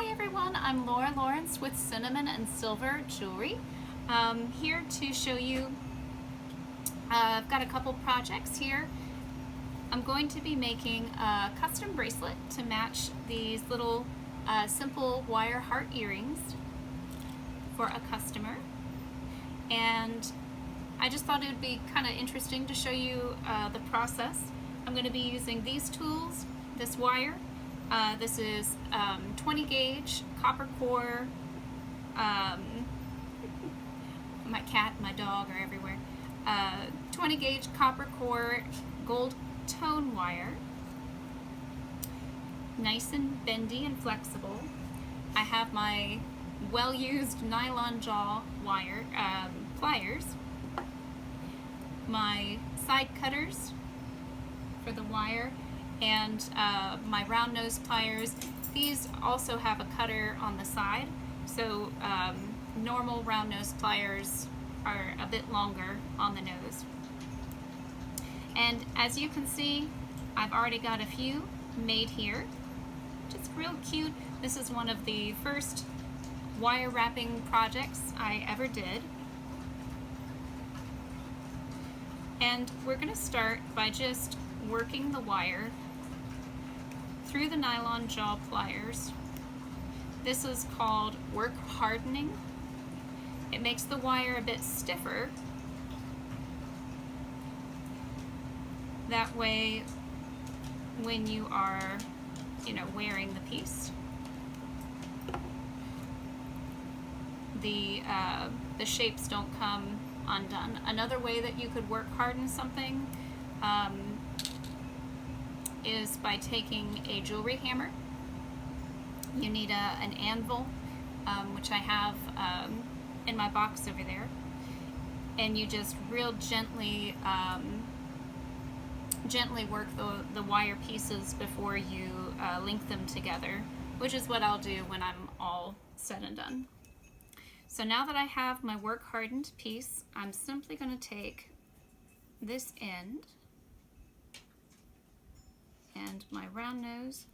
Hi everyone, I'm Laura Lawrence with Cinnamon and Silver Jewelry. Here to show you, I've got a couple projects here. I'm going to be making a custom bracelet to match these little simple wire heart earrings for a customer. And I just thought it would be kind of interesting to show you the process. I'm going to be using these tools, this wire. This is 20 gauge copper core. My cat and my dog are everywhere. 20 gauge copper core gold tone wire. Nice and bendy and flexible. I have my well-used nylon jaw wire pliers. My side cutters for the wire, and my round nose pliers. These also have a cutter on the side, so normal round nose pliers are a bit longer on the nose. And as you can see, I've already got a few made here. Just real cute. This is one of the first wire wrapping projects I ever did. And we're going to start by just working the wire through the nylon jaw pliers. This is called work hardening. It makes the wire a bit stiffer. That way, when you are, wearing the piece, the shapes don't come undone. Another way that you could work harden something is by taking a jewelry hammer. You need an anvil, which I have in my box over there, and you just real gently work the wire pieces before you link them together, which is what I'll do when I'm all said and done. So now that I have my work hardened piece, I'm simply going to take this end and my round nose